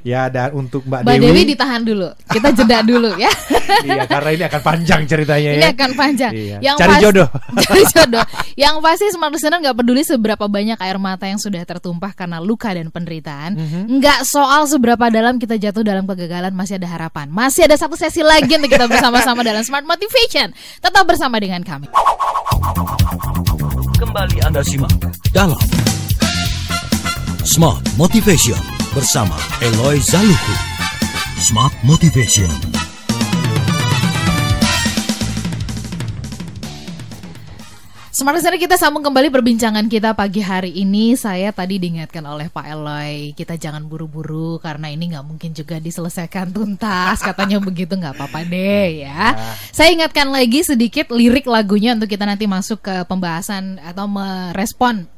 D: Ya, dan untuk Mbak Dewi
C: ditahan dulu. Kita jeda dulu ya.
D: Iya, karena ini akan panjang ceritanya ya.
C: Ini akan panjang.
D: Iya.
C: Yang
D: cari jodoh.
C: Cari jodoh. Yang pasti Smart Listener gak peduli seberapa banyak air mata yang sudah tertumpah karena luka dan penderitaan. Nggak soal seberapa dalam kita jatuh dalam kegagalan, masih ada harapan. Masih ada satu sesi lagi untuk kita bersama-sama dalam Smart Motivation. Tetap bersama dengan kami.
B: Kembali Anda simak dalam Smart Motivation bersama Eloi Zaluhu. Smart Motivation.
C: Smart Listener, kita sambung kembali perbincangan kita pagi hari ini. Saya tadi diingatkan oleh Pak Eloi, kita jangan buru-buru karena ini nggak mungkin juga diselesaikan tuntas. Katanya begitu, nggak apa-apa deh ya. Saya ingatkan lagi sedikit lirik lagunya untuk kita nanti masuk ke pembahasan atau merespon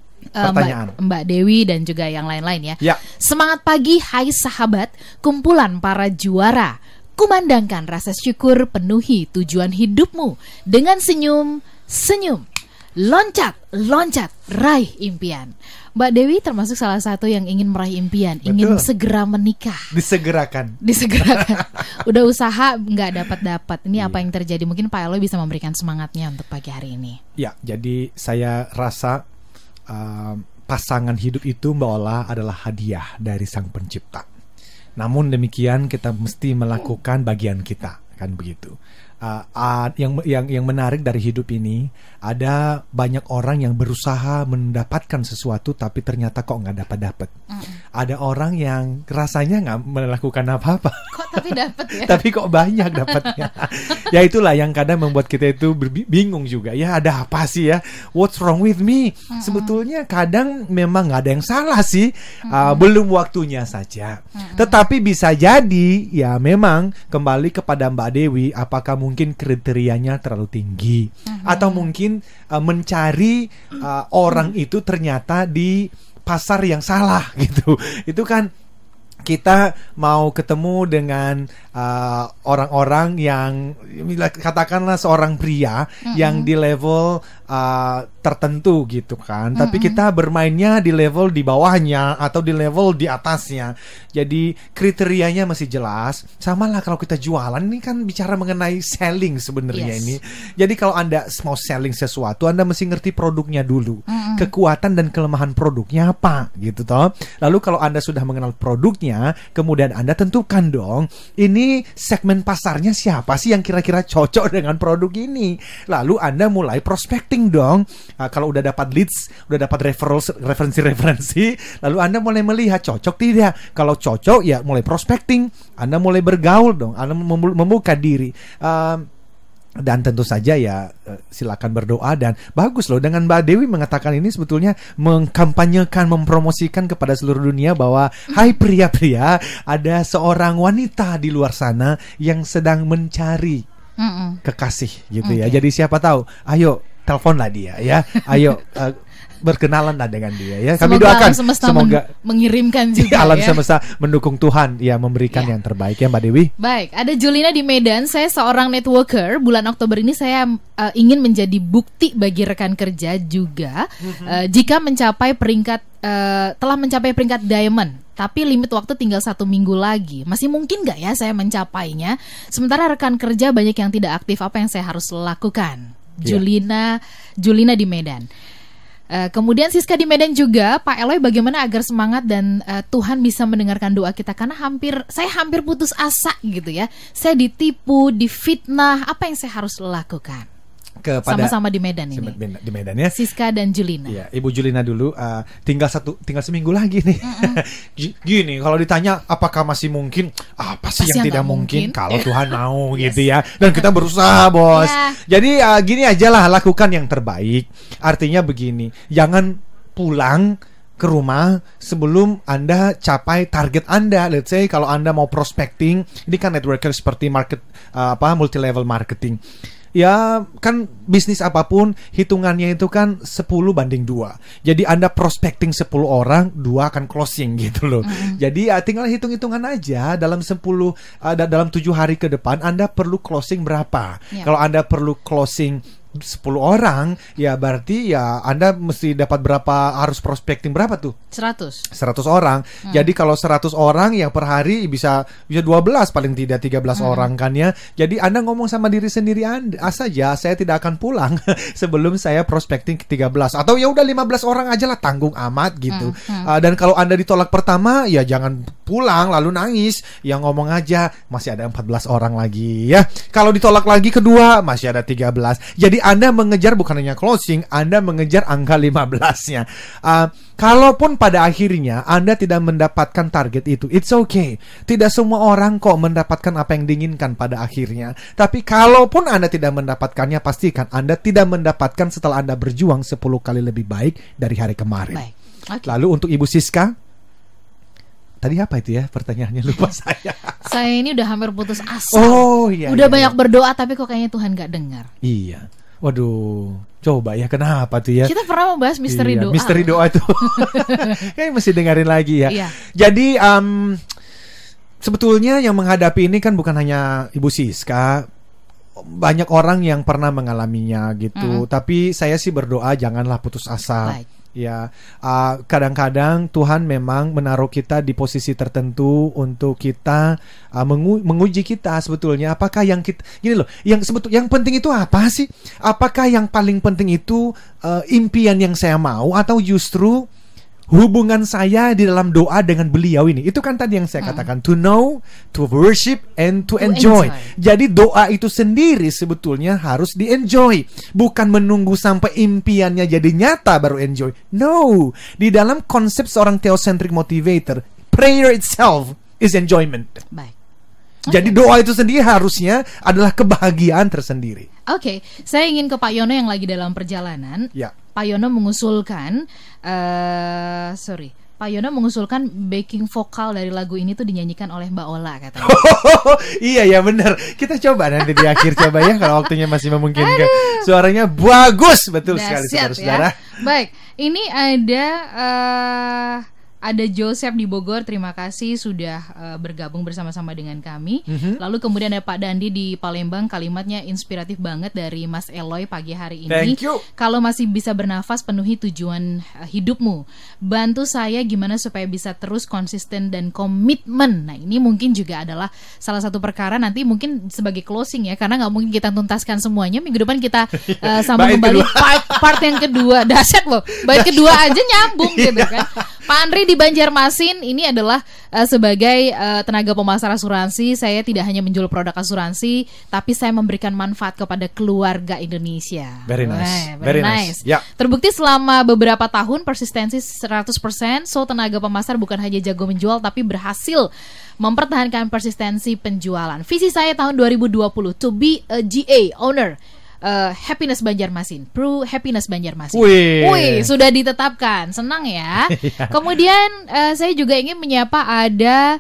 C: Mbak Dewi dan juga yang lain-lain ya. Semangat pagi, hai sahabat, kumpulan para juara. Kumandangkan rasa syukur, penuhi tujuan hidupmu dengan senyum. Loncat, raih impian. Mbak Dewi termasuk salah satu yang ingin meraih impian. Betul. Ingin segera menikah. Disegerakan. Udah usaha nggak dapat. Ini apa yang terjadi? Mungkin Pak Eloi bisa memberikan semangatnya untuk pagi hari ini. Ya, jadi saya rasa pasangan hidup itu Mbak Ola adalah hadiah dari Sang Pencipta. Namun demikian kita mesti melakukan bagian kita, kan begitu. Yang menarik dari hidup ini, ada banyak orang yang berusaha mendapatkan sesuatu tapi ternyata kok nggak dapat. Ada orang yang rasanya nggak melakukan apa-apa, kok tapi dapat ya. Tapi kok banyak dapatnya. Ya itulah yang kadang membuat kita itu bingung juga. Ya ada apa sih ya? What's wrong with me? Sebetulnya kadang memang nggak ada yang salah sih, belum waktunya saja. Tetapi bisa jadi ya memang kembali kepada Mbak Dewi, apakah mungkin kriterianya terlalu tinggi, atau mungkin mencari orang itu ternyata di pasar yang salah gitu. Itu kan
D: kita mau ketemu dengan orang-orang yang katakanlah seorang pria yang di level tertentu gitu kan, tapi kita bermainnya di level di bawahnya atau di level di atasnya. Jadi kriterianya masih jelas. Sama lah kalau kita jualan, ini kan bicara mengenai selling sebenarnya ini. Jadi kalau Anda mau selling sesuatu, Anda mesti ngerti produknya dulu, kekuatan dan kelemahan produknya apa gitu toh. Lalu kalau Anda sudah mengenal produknya, kemudian Anda tentukan dong, ini segmen pasarnya siapa sih yang kira-kira cocok dengan produk ini. Lalu Anda mulai prospecting dong. Kalau udah dapat leads, udah dapat referensi, lalu Anda mulai melihat cocok tidak. Kalau cocok ya mulai prospecting, Anda mulai bergaul dong, Anda membuka diri. Dan tentu saja ya silakan berdoa. Dan bagus loh dengan Mbak Dewi mengatakan ini sebetulnya mengkampanyekan, mempromosikan kepada seluruh dunia bahwa hai pria-pria, ada seorang wanita di luar sana yang sedang mencari kekasih gitu ya. Jadi siapa tahu, ayo teleponlah dia ya, ayo berkenalanlah dengan dia ya. Kami doakan semoga
C: mengirimkan juga
D: alam
C: ya.
D: semesta mendukung Tuhan ya, memberikan yang terbaik ya Mbak Dewi.
C: Baik, ada Julina di Medan. Saya seorang networker. Bulan Oktober ini saya ingin menjadi bukti bagi rekan kerja juga jika telah mencapai peringkat diamond. Tapi limit waktu tinggal 1 minggu lagi. Masih mungkin nggak ya saya mencapainya? Sementara rekan kerja banyak yang tidak aktif. Apa yang saya harus lakukan? Julina di Medan. Kemudian Siska di Medan juga, Pak Eloy, bagaimana agar semangat dan Tuhan bisa mendengarkan doa kita, karena saya hampir putus asa gitu ya. Saya ditipu, difitnah. Apa yang saya harus lakukan? Sama-sama di Medan ini.
D: Di Medan ya.
C: Siska dan Julina.
D: Ya, Ibu Julina dulu. Tinggal seminggu lagi nih. Gini, kalau ditanya apakah masih mungkin? Apa sih yang tidak mungkin? Kalau Tuhan mau gitu ya. Dan kita berusaha, bos. Jadi gini aja lah, lakukan yang terbaik. Artinya begini, jangan pulang ke rumah sebelum Anda capai target Anda. Let's say kalau Anda mau prospecting, ini kan networker seperti multi level marketing. Ya kan bisnis apapun hitungannya itu kan 10:2. Jadi Anda prospecting 10 orang, 2 akan closing gitu loh. Jadi tinggal hitung-hitungan aja dalam 7 hari ke depan Anda perlu closing berapa. Kalau Anda perlu closing 10 orang, ya berarti ya Anda mesti dapat berapa, harus prospecting berapa tuh? 100 orang. Jadi kalau 100 orang yang per hari bisa 12 paling tidak 13 orang kan ya. Jadi Anda ngomong sama diri sendiri Anda saja, saya tidak akan pulang sebelum saya prospecting ke 13. Atau ya udah 15 orang aja lah, tanggung amat gitu. Dan kalau Anda ditolak pertama, ya jangan pulang lalu nangis. Yang ngomong aja masih ada 14 orang lagi ya. Kalau ditolak lagi kedua, masih ada 13. Jadi Anda mengejar bukan hanya closing, Anda mengejar angka 15-nya. Kalaupun pada akhirnya Anda tidak mendapatkan target itu, it's okay. Tidak semua orang kok mendapatkan apa yang diinginkan pada akhirnya. Tapi kalaupun Anda tidak mendapatkannya, pastikan Anda tidak mendapatkan setelah Anda berjuang 10 kali lebih baik dari hari kemarin. Lalu untuk Ibu Siska, tadi apa itu ya pertanyaannya, lupa saya.
C: Saya ini udah hampir putus asa.
D: Udah
C: banyak berdoa tapi kok kayaknya Tuhan gak dengar.
D: Iya. Waduh, coba ya kenapa tuh ya?
C: Kita pernah membahas misteri doa.
D: Misteri doa itu. Kayaknya mesti dengerin lagi ya. Jadi sebetulnya yang menghadapi ini kan bukan hanya Ibu Siska. Banyak orang yang pernah mengalaminya gitu. Tapi saya sih berdoa janganlah putus asa. Ya, kadang-kadang Tuhan memang menaruh kita di posisi tertentu untuk kita menguji kita sebetulnya. Apakah yang kita, gini loh, yang penting itu apa sih? Apakah yang paling penting itu impian yang saya mau, atau justru hubungan saya di dalam doa dengan beliau ini? Itu kan tadi yang saya katakan, to know, to worship, and to enjoy. Jadi doa itu sendiri sebetulnya harus di-enjoy, bukan menunggu sampai impiannya jadi nyata baru enjoy. No, di dalam konsep seorang theocentric motivator, prayer itself is enjoyment. Jadi doa itu sendiri harusnya adalah kebahagiaan tersendiri.
C: Oke, saya ingin ke Pak Yono yang lagi dalam perjalanan. Pak Yono mengusulkan, Pak Yono mengusulkan backing vokal dari lagu ini tuh dinyanyikan oleh Mbak Ola katanya.
D: Iya ya benar. Kita coba nanti di akhir coba ya kalau waktunya masih memungkinkan. Suaranya bagus, betul sekali saudara-saudara.
C: Baik, ini ada Ada Joseph di Bogor, terima kasih sudah bergabung bersama-sama dengan kami. Lalu kemudian ada Pak Dandi di Palembang, kalimatnya inspiratif banget dari Mas Eloy pagi hari ini.
D: Thank you.
C: Kalau masih bisa bernafas, penuhi tujuan hidupmu. Bantu saya gimana supaya bisa terus konsisten dan komitmen. Nah, ini mungkin juga adalah salah satu perkara nanti mungkin sebagai closing ya, karena nggak mungkin kita tuntaskan semuanya. Minggu depan kita sambung kembali part yang kedua. Dahsyat loh, bait kedua aja nyambung gitu kan. Pak Andri di Banjarmasin, ini adalah sebagai tenaga pemasar asuransi. Saya tidak hanya menjual produk asuransi, tapi saya memberikan manfaat kepada keluarga Indonesia.
D: Very nice.
C: Very nice.
D: Yeah.
C: Terbukti selama beberapa tahun persistensi 100%. So tenaga pemasar bukan hanya jago menjual, tapi berhasil mempertahankan persistensi penjualan. Visi saya tahun 2020 to be a GA owner. Happiness Banjarmasin, Pro Happiness Banjarmasin. Wih, sudah ditetapkan, senang ya. Kemudian saya juga ingin menyapa ada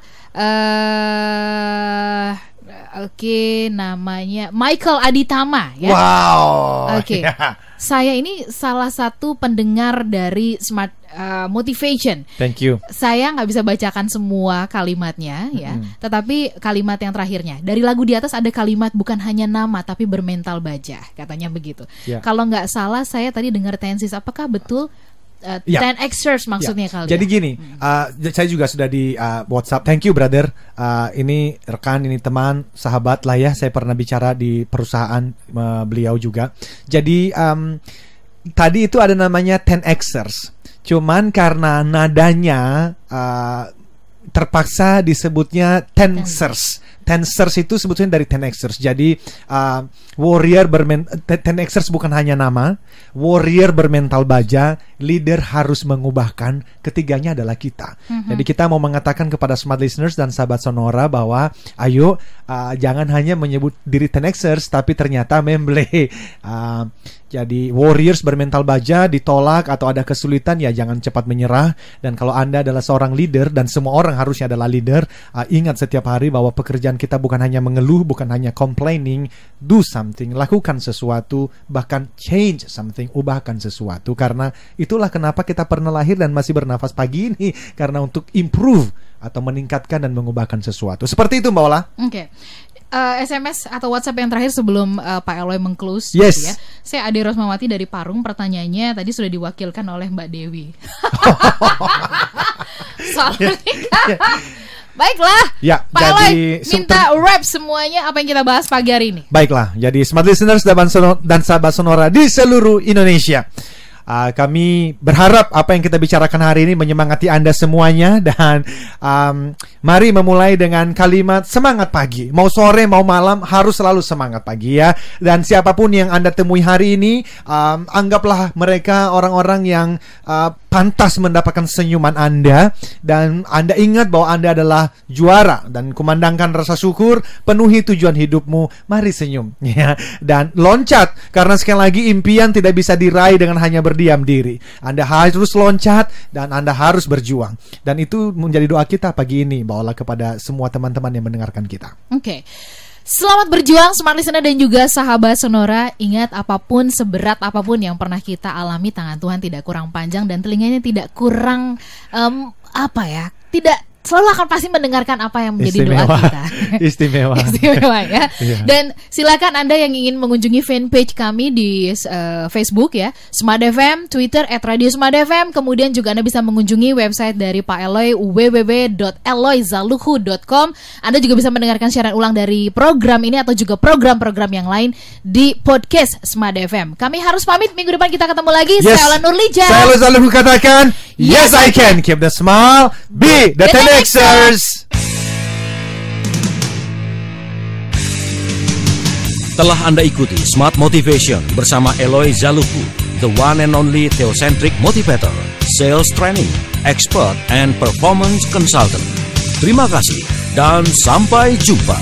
C: namanya Michael Aditama ya.
D: Wow.
C: Saya ini salah satu pendengar dari Smart Motivation.
D: Thank you.
C: Saya nggak bisa bacakan semua kalimatnya ya, tetapi kalimat yang terakhirnya dari lagu di atas ada kalimat bukan hanya nama tapi bermental baja, katanya begitu. Kalau nggak salah saya tadi dengar tensis, apakah betul? 10Xers maksudnya kali.
D: Jadi gini, saya juga sudah di WhatsApp. Thank you brother. Ini rekan, ini teman, sahabat lah ya. Saya pernah bicara di perusahaan beliau juga. Jadi tadi itu ada namanya 10Xers. Cuman karena nadanya terpaksa disebutnya 10Xers. 10Xers itu sebetulnya dari 10Xers. Jadi warrior 10Xers bukan hanya nama. Warrior bermental baja, leader harus mengubahkan. Ketiganya adalah kita. Jadi kita mau mengatakan kepada smart listeners dan sahabat Sonora bahwa ayo jangan hanya menyebut diri 10Xers, tapi ternyata memble. Jadi warriors bermental baja, ditolak atau ada kesulitan ya jangan cepat menyerah. Dan kalau Anda adalah seorang leader, dan semua orang harusnya adalah leader, ingat setiap hari bahwa pekerjaan kita bukan hanya mengeluh, bukan hanya complaining. Do something, lakukan sesuatu, bahkan change something, ubahkan sesuatu. Karena itulah kenapa kita pernah lahir dan masih bernafas pagi ini, karena untuk improve atau meningkatkan dan mengubahkan sesuatu. Seperti itu Mbak Ola.
C: Oke. SMS atau WhatsApp yang terakhir sebelum Pak Eloy meng-close
D: yes.
C: gitu ya. Saya Ade Rosmawati dari Parung. Pertanyaannya tadi sudah diwakilkan oleh Mbak Dewi. Soalnya baiklah,
D: ya,
C: Pak Eloy minta wrap semuanya apa yang kita bahas pagi hari ini.
D: Baiklah, jadi smart listeners dan sahabat Sonora di seluruh Indonesia, kami berharap apa yang kita bicarakan hari ini menyemangati Anda semuanya. Dan mari memulai dengan kalimat semangat pagi. Mau sore, mau malam, harus selalu semangat pagi ya. Dan siapapun yang Anda temui hari ini, anggaplah mereka orang-orang yang pantas mendapatkan senyuman Anda. Dan Anda ingat bahwa Anda adalah juara. Dan kumandangkan rasa syukur, penuhi tujuan hidupmu. Mari senyum ya. Dan loncat, karena sekali lagi impian tidak bisa diraih dengan hanya berdiam diri. Anda harus loncat dan Anda harus berjuang. Dan itu menjadi doa kita pagi ini, bawalah kepada semua teman-teman yang mendengarkan kita.
C: Oke. Selamat berjuang smart listener dan juga sahabat Sonora. Ingat, apapun seberat apapun yang pernah kita alami, tangan Tuhan tidak kurang panjang dan telinganya tidak kurang tidak selalu akan pasti mendengarkan apa yang menjadi doa kita.
D: Istimewa
C: ya. Yeah. Dan silakan Anda yang ingin mengunjungi fanpage kami di Facebook ya, Smart FM, Twitter @radiosmartfm. Kemudian juga Anda bisa mengunjungi website dari Pak Eloy, www.eloyzaluhu.com. Anda juga bisa mendengarkan siaran ulang dari program ini atau juga program-program yang lain di podcast Smart FM. Kami harus pamit, minggu depan kita ketemu lagi.
D: Yes.
C: Saya Ola Nurlija.
D: Saya Eloy Zaluhu katakan, yes I can. Keep the smile, be the 10Xers.
B: Telah Anda ikuti Smart Motivation bersama Eloy Zaluhu, the one and only theocentric motivator, sales training, expert, and performance consultant. Terima kasih dan sampai jumpa.